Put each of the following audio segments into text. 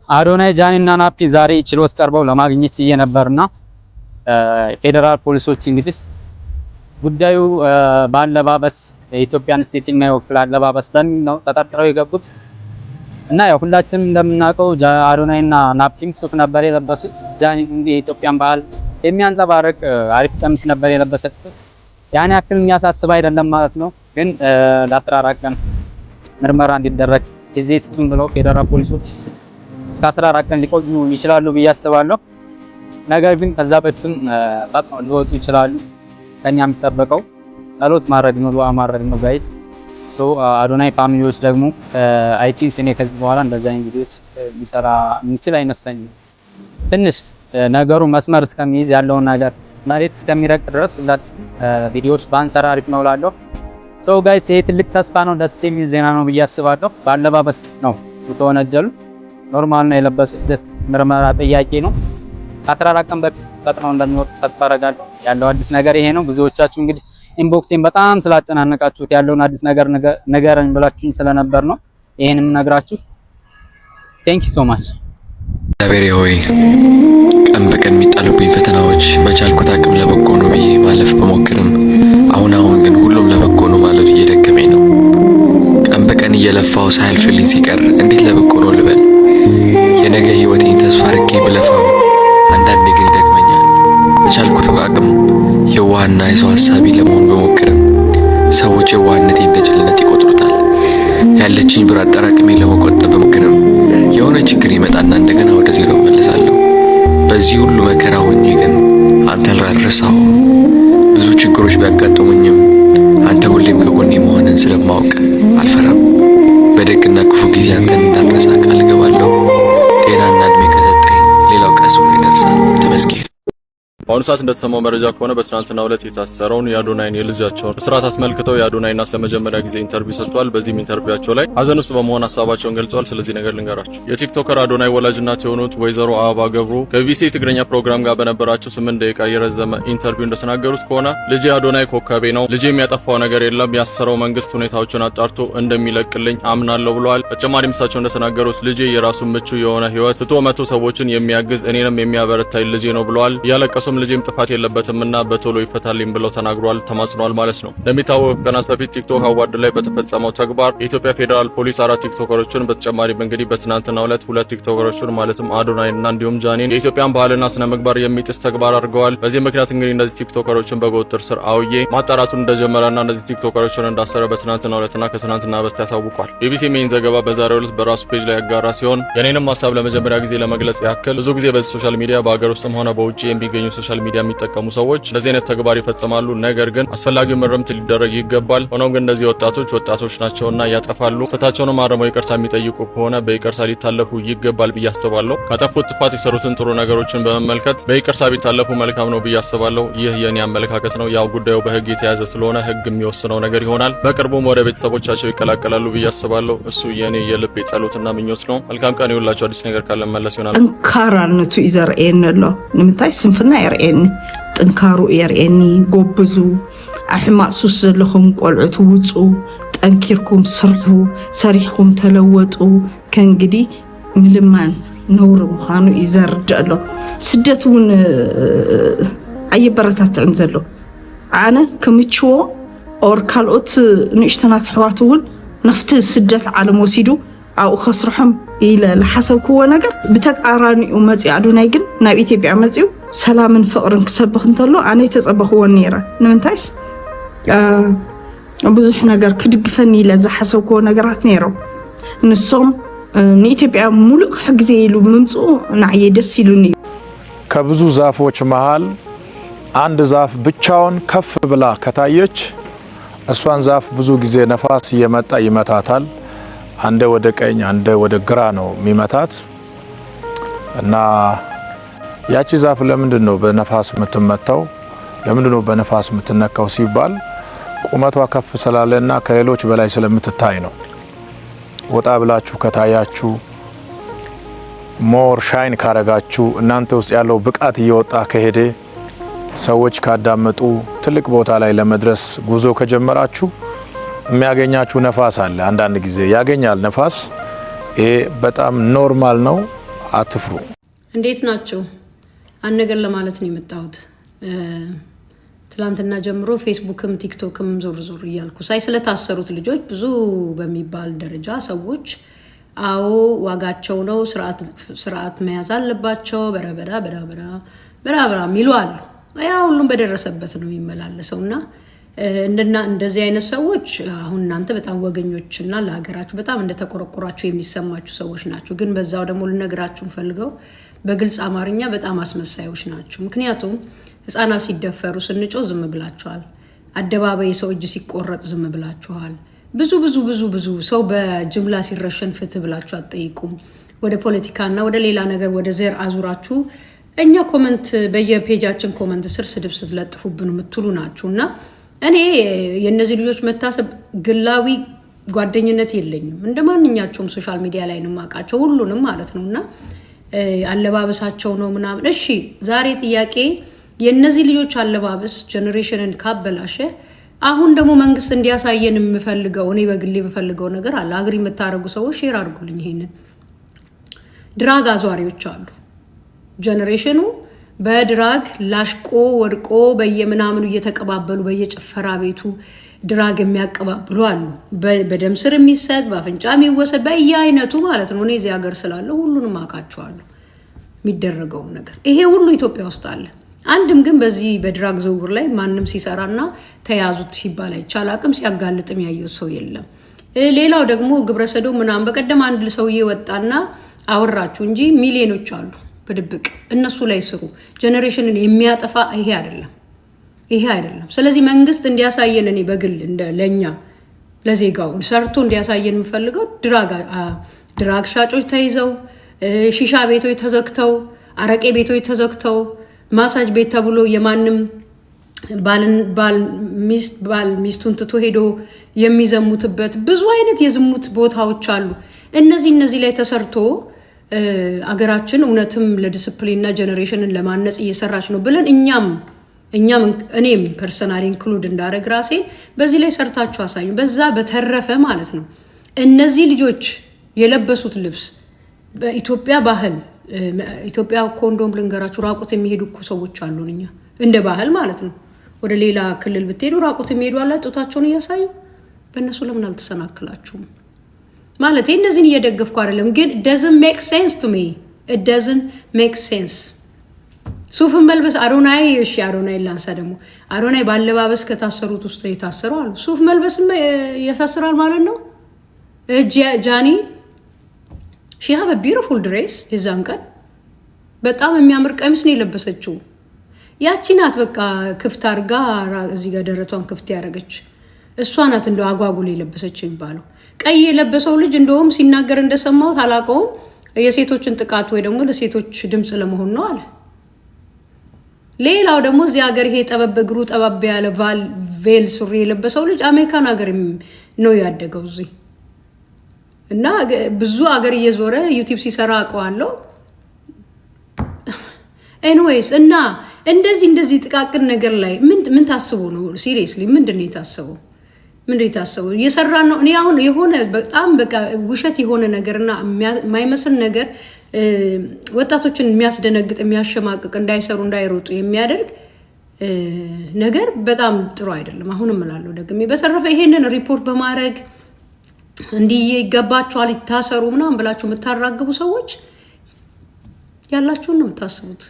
አዶናይ ጃኒና ናፒ ዛሬ ችሎት ቀርበው ለማግኘት እየነበርና ፌደራል ፖሊሶች እንግዲህ ጉዳዩ ባለባበስ የኢትዮጵያን ስቴት የማይወክል አለባበስ በሚል ነው ተጠርጥረው የገቡት እና ያው ሁላችንም እንደምናውቀው አዶናይና ናፒም ሱፍ ነበር የለበሱት። ጃኒ እንግዲህ የኢትዮጵያን ባህል የሚያንጸባርቅ አሪፍ ቀሚስ ነበር የለበሰት። ያን ያክል የሚያሳስብ አይደለም ማለት ነው። ግን ለ14 ቀን ምርመራ እንዲደረግ ጊዜ ስጡን ብለው ፌደራል ፖሊሶች እስከ 14 ቀን ሊቆዩ ይችላሉ ብዬ አስባለሁ። ነገር ግን ከዛ በፊትም ፈጥነው ሊወጡ ይችላሉ። ከኛ የሚጠበቀው ጸሎት ማድረግ ነው፣ ዱዓ ማድረግ ነው ጋይስ። ሶ አዶናይ ፋሚሊዎች ደግሞ አይ ቲንክ እኔ ከዚህ በኋላ እንደዛ ቪዲዮስ ሊሰራ የሚችል አይመስለኝም። ትንሽ ነገሩ መስመር እስከሚይዝ ያለውን ነገር መሬት እስከሚረቅ ድረስ ሁላችንም ቪዲዮዎች ባንሰራ አሪፍ ነው እላለሁ። ሶ ጋይስ ይሄ ትልቅ ተስፋ ነው፣ ደስ የሚል ዜና ነው ብዬ አስባለሁ። ባለባበስ ነው የተወነጀሉ፣ ኖርማል ነው የለበሱት። ጀስት ምርመራ ጥያቄ ነው። ከ14 ቀን በፊት ፈጥነው እንደሚወጡ ተስፋ አደርጋለሁ። ያለው አዲስ ነገር ይሄ ነው። ብዙዎቻችሁ እንግዲህ ኢንቦክሴን በጣም ስላጨናነቃችሁት ያለውን አዲስ ነገር ነገረኝ ብላችሁኝ ስለነበር ነው ይሄንም ነግራችሁ። ቴንክ ዩ ሶ ማች። እግዚአብሔር ሆይ ቀን በቀን የሚጣሉብኝ ፈተናዎች በቻልኩት አቅም ለበጎ ነው ብዬ ማለፍ በሞክርም አሁን ግን ሁሉም ለበጎ ነው ማለት እየደከመኝ ነው። ቀን በቀን እየለፋው ሳያልፍልኝ ሲቀር እንዴት ለበጎ ነው ልበል? የነገ ህይወቴን ተስፋ አድርጌ ብለፋው አንዳንዴ ግን ይደክመኛል። በቻልኩት አቅም የዋህና የሰው ሀሳቢ ለመሆን በሞክርም ሰዎች የዋህነቴን እንደ ጅልነት ይቆጥሩታል። ያለችኝ ብር አጠራቅሜ ለመቆጠብ በሞክርም የሆነ ችግር ይመጣና እንደገና ወደ ዜሮ እመለሳለሁ። በዚህ ሁሉ መከራ ሆኜ ግን አንተን ላልረሳው ብዙ ችግሮች ቢያጋጥሙኝም አንተ ሁሌም ከጎኔ መሆንን ስለማውቅ አልፈራም። በደግና ክፉ ጊዜ አንተን እንዳልረሳ ቃል እገባለሁ። ጤናና እድሜ ከሰጠኝ ሌላው ቀስ ብሎ ይደርሳል። ተመስገን። በአሁኑ ሰዓት እንደተሰማው መረጃ ከሆነ በትናንትናው ዕለት የታሰረውን የአዶናይን የልጃቸውን እስራት አስመልክተው የአዶናይ እናት ለመጀመሪያ ጊዜ ኢንተርቪው ሰጥቷል። በዚህም ኢንተርቪዋቸው ላይ ሀዘን ውስጥ በመሆን ሀሳባቸውን ገልጸዋል። ስለዚህ ነገር ልንገራችሁ። የቲክቶከር አዶናይ ወላጅ እናት የሆኑት ወይዘሮ አበባ ገብሩ ከቢቢሲ የትግርኛ ፕሮግራም ጋር በነበራቸው 8 ደቂቃ የረዘመ ኢንተርቪው እንደተናገሩት ከሆነ ልጄ አዶናይ ኮከቤ ነው። ልጄ የሚያጠፋው ነገር የለም። ያሰረው መንግስት ሁኔታዎችን አጣርቶ እንደሚለቅልኝ አምናለሁ ብለዋል። በተጨማሪም እሳቸው እንደተናገሩት ልጄ የራሱን ምቹ የሆነ ህይወት ትቶ መቶ ሰዎችን የሚያግዝ እኔንም የሚያበረታኝ ልጄ ነው ብለዋል። እያለቀሱም ልጄም ጥፋት የለበትምና በቶሎ ይፈታልኝ ብለው ተናግሯል፣ ተማጽኗል ማለት ነው። እንደሚታወቀው ቀናት በፊት ቲክቶክ አዋርድ ላይ በተፈጸመው ተግባር የኢትዮጵያ ፌደራል ፖሊስ 4 ቲክቶከሮችን በተጨማሪም እንግዲህ በትናንትናው ዕለት 2 ቲክቶከሮችን ማለትም አዶናይና እንዲሁም ጃኒን የኢትዮጵያን ባህልና ስነ ምግባር የሚጥስ ተግባር አድርገዋል። በዚህ ምክንያት እንግዲህ እነዚህ ቲክቶከሮችን በቁጥጥር ስር አውዬ ማጣራቱን እንደጀመረና እነዚህ ቲክቶከሮችን እንዳሰረ በትናንትናው ዕለትና ከትናንትና በስቲያ ያሳውቋል። ቢቢሲ ይህን ዘገባ በዛሬው ዕለት በራሱ ፔጅ ላይ ያጋራ ሲሆን የኔንም ሀሳብ ለመጀመሪያ ጊዜ ለመግለጽ ያክል ብዙ ጊዜ በዚህ ሶሻል ሚዲያ በአገር ውስጥም ሆነ በውጪ የሚገኙ ሶሻል ሚዲያ የሚጠቀሙ ሰዎች እንደዚህ አይነት ተግባር ይፈጽማሉ። ነገር ግን አስፈላጊው ምርምት ሊደረግ ይገባል። ሆኖም ግን እነዚህ ወጣቶች ናቸውና ያጠፋሉ። ስህተታቸውን አርመው ይቅርታ የሚጠይቁ ከሆነ በይቅርታ ሊታለፉ ይገባል ብዬ አስባለሁ። ካጠፉት ጥፋት የሰሩትን ጥሩ ነገሮችን በመመልከት በይቅርታ ቢታለፉ መልካም ነው ብዬ አስባለሁ። ይህ የኔ አመለካከት ነው። ያው ጉዳዩ በህግ የተያዘ ስለሆነ ህግ የሚወስነው ነገር ይሆናል። በቅርቡም ወደ ቤተሰቦቻቸው ይቀላቀላሉ ብዬ አስባለሁ። እሱ የኔ የልቤ ጸሎትና ምኞት ነው። መልካም ቀን ይሁንላችሁ። አዲስ ነገር ካለ መለስ ይሆናል። ጠንካራነቱ ይዘርኤኒ ኣሎ ንምንታይ ስንፍና የርኤኒ ጥንካሩ የርኤኒ ጎብዙ ኣሕማቅ ሱስ ዘለኹም ቆልዑት ውፁ ጠንኪርኩም ስርሑ ሰሪሕኩም ተለወጡ ከእንግዲህ ምልማን ነውሪ ምዃኑ ይዘርድእ ኣሎ ስደት እውን ኣየበረታትዕን ዘሎ ኣነ ከምችዎ ኦር ካልኦት ንእሽተናት ኣሕዋት እውን ናፍቲ ስደት ዓለም ወሲዱ ኣብኡ ከስርሖም ኢለ ዝሓሰብክዎ ነገር ብተቃራኒኡ መፂኡ ኣዶናይ ግን ናብ ኢትዮጵያ መፂኡ ሰላምን ፍቅርን ክሰብክ እንተሎ ኣነ ተፀበኽዎ ነይረ ንምንታይስ ብዙሕ ነገር ክድግፈኒ ኢለ ዝሓሰብክዎ ነገራት ነይሮም ንሶም ንኢትዮጵያ ሙሉእ ክሕግዜ ኢሉ ምምፅኡ ንዓየ ደስ ኢሉኒ። ከብዙ ዛፎች መሃል አንድ ዛፍ ብቻውን ከፍ ብላ ከታየች እሷን ዛፍ ብዙ ጊዜ ነፋስ እየመጣ ይመታታል። አንደ ወደ ቀኝ አንደ ወደ ግራ ነው የሚመታት እና ያቺ ዛፍ ለምንድን ነው በነፋስ የምትመታው? ለምንድን ነው በነፋስ የምትነካው ሲባል ቁመቷ ከፍ ስላለና ከሌሎች በላይ ስለምትታይ ነው። ወጣ ብላችሁ ከታያችሁ ሞር ሻይን ካረጋችሁ እናንተ ውስጥ ያለው ብቃት እየወጣ ከሄደ ሰዎች ካዳመጡ ትልቅ ቦታ ላይ ለመድረስ ጉዞ ከጀመራችሁ የሚያገኛችሁ ነፋስ አለ። አንዳንድ ጊዜ ያገኛል ነፋስ። ይሄ በጣም ኖርማል ነው። አትፍሩ። እንዴት ናችሁ? አንድ ነገር ለማለት ነው የመጣሁት። ትላንትና ጀምሮ ፌስቡክም ቲክቶክም ዞር እያልኩ ሳይ ስለታሰሩት ልጆች ብዙ በሚባል ደረጃ ሰዎች አዎ ዋጋቸው ነው ስርዓት መያዝ አለባቸው በራበራ ሚሉ አሉ። ያ ሁሉም በደረሰበት ነው የሚመላለሰውና እንደዚህ አይነት ሰዎች አሁን እናንተ በጣም ወገኞችና ለሀገራችሁ በጣም እንደተቆረቆራችሁ የሚሰማችሁ ሰዎች ናቸው። ግን በዛው ደግሞ ልነግራችሁ ፈልገው በግልጽ አማርኛ በጣም አስመሳዮች ናቸው። ምክንያቱም ህፃናት ሲደፈሩ ስንጮ ዝም ብላችኋል። አደባባይ ሰው እጅ ሲቆረጥ ዝም ብላችኋል። ብዙ ሰው በጅምላ ሲረሸን ፍትህ ብላችሁ አትጠይቁም። ወደ ፖለቲካና ወደ ሌላ ነገር ወደ ዘር አዙራችሁ እኛ ኮሜንት በየፔጃችን ኮሜንት ስር ስድብ ስትለጥፉብን የምትሉ ናችሁና እኔ የነዚህ ልጆች መታሰብ ግላዊ ጓደኝነት የለኝም። እንደማንኛቸውም ሶሻል ሚዲያ ላይ ነው ማቃቸው ሁሉንም ማለት ነውና አለባበሳቸው ነው ምናምን። እሺ ዛሬ ጥያቄ የነዚህ ልጆች አለባበስ ጄኔሬሽንን ካበላሸ አሁን ደግሞ መንግስት እንዲያሳየን የምፈልገው እኔ በግሌ የምፈልገው ነገር አለ። አግሪ የምታረጉ ሰዎች ሼር አድርጉልኝ። ይሄንን ድራግ አዟሪዎች አሉ። ጄኔሬሽኑ በድራግ ላሽቆ ወድቆ በየምናምኑ እየተቀባበሉ በየጭፈራ ቤቱ ድራግ የሚያቀባብሉ አሉ። በደም ስር የሚሰጥ በአፍንጫ የሚወሰድ በየአይነቱ ማለት ነው። እኔ እዚህ ሀገር ስላለው ሁሉንም አውቃቸዋለሁ የሚደረገውን ነገር። ይሄ ሁሉ ኢትዮጵያ ውስጥ አለ። አንድም ግን በዚህ በድራግ ዝውውር ላይ ማንም ሲሰራና ተያዙት ሲባል አይቻል አቅም ሲያጋልጥም ያየው ሰው የለም። ሌላው ደግሞ ግብረሰዶም ምናምን በቀደም አንድ ሰውዬ ወጣና አወራችሁ እንጂ ሚሊዮኖች አሉ በድብቅ እነሱ ላይ ስሩ። ጄኔሬሽንን የሚያጠፋ ይሄ አይደለም። ስለዚህ መንግስት እንዲያሳየን እኔ በግል ለኛ ለዜጋው ሰርቶ እንዲያሳየን የምፈልገው ድራግ ሻጮች ተይዘው፣ ሺሻ ቤቶች ተዘግተው፣ አረቄ ቤቶች ተዘግተው፣ ማሳጅ ቤት ተብሎ የማንም ባል ሚስቱን ትቶ ሄዶ የሚዘሙትበት ብዙ አይነት የዝሙት ቦታዎች አሉ። እነዚህ ላይ ተሰርቶ አገራችን እውነትም ለዲስፕሊንና ጄኔሬሽንን ለማነጽ እየሰራች ነው ብለን እኔም ፐርሰናሊ ኢንክሉድ እንዳደረግ ራሴ በዚህ ላይ ሰርታችሁ አሳዩ። በዛ በተረፈ ማለት ነው እነዚህ ልጆች የለበሱት ልብስ በኢትዮጵያ ባህል ኢትዮጵያ ኮንዶም ልንገራችሁ ራቁት የሚሄዱ እኮ ሰዎች አሉን። እኛ እንደ ባህል ማለት ነው ወደ ሌላ ክልል ብትሄዱ ራቁት የሚሄዱ አለ ጡታቸውን እያሳዩ። በእነሱ ለምን አልተሰናክላችሁም? ማለት እነዚህን እየደገፍኩ አይደለም፣ ግን it doesn't make sense to me. it doesn't make sense. ሱፍን መልበስ አዶናይ ላንሳ ደግሞ አዶናይ ባለባበስ ከታሰሩት ውስጥ የታሰሩ አሉ። ሱፍ መልበስም ያሳስራል ማለት ነው። ጃኒ she have a beautiful dress የዛን ቀን በጣም የሚያምር ቀሚስ ነው የለበሰችው። ያቺ ናት በቃ ክፍት አርጋ እዚህ ጋር ደረቷን ክፍት ያደረገች እሷ ናት እንደው አጓጉል የለበሰችው ይባላል። ቀይ የለበሰው ልጅ እንደውም ሲናገር እንደሰማው ታላቀው የሴቶችን ጥቃት ወይ ደግሞ ለሴቶች ድምጽ ለመሆን ነው አለ። ሌላው ደግሞ እዚህ ሀገር ይሄ ጠበብ እግሩ ጠበብ ያለ ቬል ሱሪ የለበሰው ልጅ አሜሪካን ሀገር ነው ያደገው እዚህ እና ብዙ ሀገር እየዞረ ዩቲዩብ ሲሰራ አውቀዋለሁ። ኤኒዌይስ እና እንደዚህ ጥቃቅን ነገር ላይ ምን ታስቡ ነው? ሲሪየስሊ ምንድነው የታሰበው? እየሰራ ነው። እኔ አሁን የሆነ በጣም በቃ ውሸት የሆነ ነገርና የማይመስል ነገር ወጣቶችን የሚያስደነግጥ የሚያሸማቅቅ እንዳይሰሩ እንዳይሮጡ የሚያደርግ ነገር በጣም ጥሩ አይደለም። አሁን እምላለሁ ደግሜ። በተረፈ ይሄንን ሪፖርት በማድረግ እንዲህ ይገባቸዋል ይታሰሩ ምናምን ብላችሁ የምታራግቡ ሰዎች ያላችሁን ነው የምታስቡት።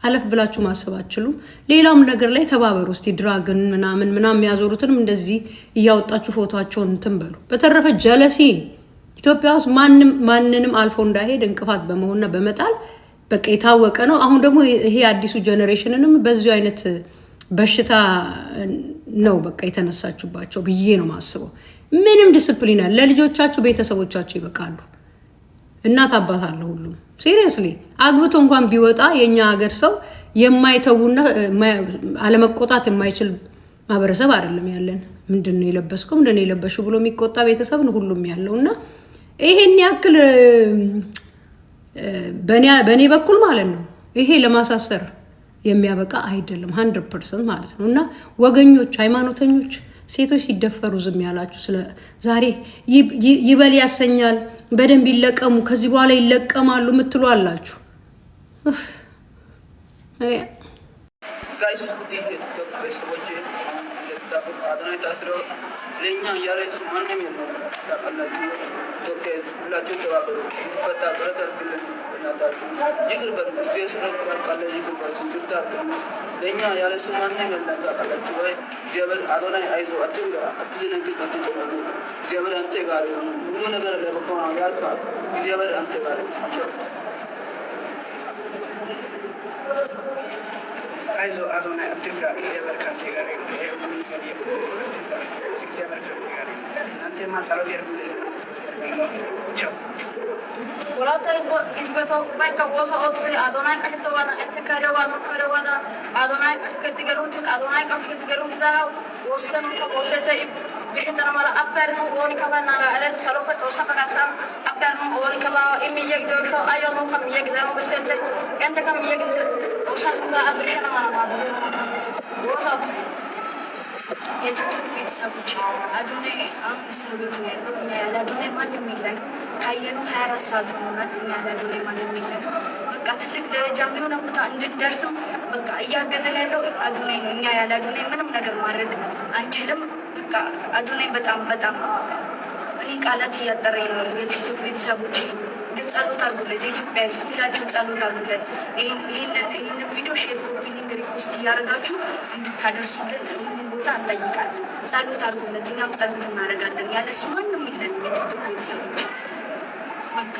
አለፍ ብላችሁ ማሰብ አትችሉም። ሌላም ነገር ላይ ተባበሩ። እስቲ ድራግን ምናምን ያዞሩትንም እንደዚህ እያወጣችሁ ፎቶአቸውን እንትን በሉ። በተረፈ ጀለሲ ኢትዮጵያ ውስጥ ማንንም አልፎ እንዳይሄድ እንቅፋት በመሆንና በመጣል በቃ የታወቀ ነው። አሁን ደግሞ ይሄ አዲሱ ጄኔሬሽንንም በዚሁ አይነት በሽታ ነው በቃ የተነሳችሁባቸው ብዬ ነው ማስበው። ምንም ዲስፕሊን አለ ለልጆቻችሁ ቤተሰቦቻችሁ ይበቃሉ። እናት አባት አለ ሁሉ ሲሪየስሊ አግብቶ እንኳን ቢወጣ የኛ ሀገር ሰው የማይተውና አለመቆጣት የማይችል ማህበረሰብ አይደለም ያለን። ምንድነው የለበስከው ምንድነው የለበሽው ብሎ የሚቆጣ ቤተሰብ ነው ሁሉም ያለውና ይሄን ያክል በኔ በኩል ማለት ነው ይሄ ለማሳሰር የሚያበቃ አይደለም 100% ማለት ነውና ወገኞች ሃይማኖተኞች ሴቶች ሲደፈሩ ዝም ያላችሁ ስለ ዛሬ ይበል ያሰኛል በደንብ ይለቀሙ፣ ከዚህ በኋላ ይለቀማሉ የምትሉ አላችሁ። ለኛ ያለ እሱ ማንም የለም። ታውቃላችሁ ኢትዮጵያ ሁላችሁም ተባበሩ እንዲፈታ ጥረት አድርጉልን። በእናታችሁ ይቅር በሉ። እሱ የሰራው ቃል ይቅር በሉ። ይቅርታ አድርጉ። ለኛ ያለ እሱ ማንም የለም። ታውቃላችሁ ወይ እግዚአብሔር አዶናይ አይዞ አትብራ፣ አትዘነግጥ፣ አትጨነቁ። እግዚአብሔር አንተ ጋር ነው። ሁሉ ነገር ለበጎ ነው ያልፋል። እግዚአብሔር አንተ ጋር ነው። አይዞ አዶናይ አትፍራ፣ እግዚአብሔር ካንተ ጋር ነው። nanti masalah dia dulu. Ciao. Berarti itu betul baik kalau soal si Adonai kasih tahu ente karyawan Adonai kasih ketiga runcut dah. Boskan untuk bosnya itu bikin tanah malah apa nu oni kabar naga ada selalu petrosa pekasam apa nu oni kabar ini ya gitu so ayo nu kami ya gitu bosnya ente kami ya gitu bosnya kita abisnya mana mana bosnya የቲክቶክ ቤተሰቦች አዶናይ አሁን እስር ቤት ነው ያለው። እኛ ያለ አዶናይ ማንም የለን። ካየነው 24 ሰዓት ሆኗል። እኛ ያለ አዶናይ ማንም የለን። በቃ ትልቅ ደረጃ የሆነ ቦታ እንድንደርስም በቃ እያገዘን ያለው አዶናይ ነው። እኛ ያለ አዶናይ ምንም ነገር ማድረግ አንችልም። በቃ አዶናይ በጣም እኔ ቃላት እያጠረኝ ነው። የቲክቶክ ቤተሰቦች ግን ጸሎት አድርጉለት። የኢትዮጵያ ሕዝብ ሁላችሁም ጸሎት አድርጉለት። ይህንን ቪዲዮ ሼር፣ ኮፒ ሊንክ፣ ሪፖስት እያደረጋችሁ እንድታደርሱልን ቦታ እንጠይቃለን። ጸሎት አድርጉለት። እኛም ጸሎት እናደርጋለን። ያለሱ ማንም የለንም። የቲክቶክ ቤተሰቦች በቃ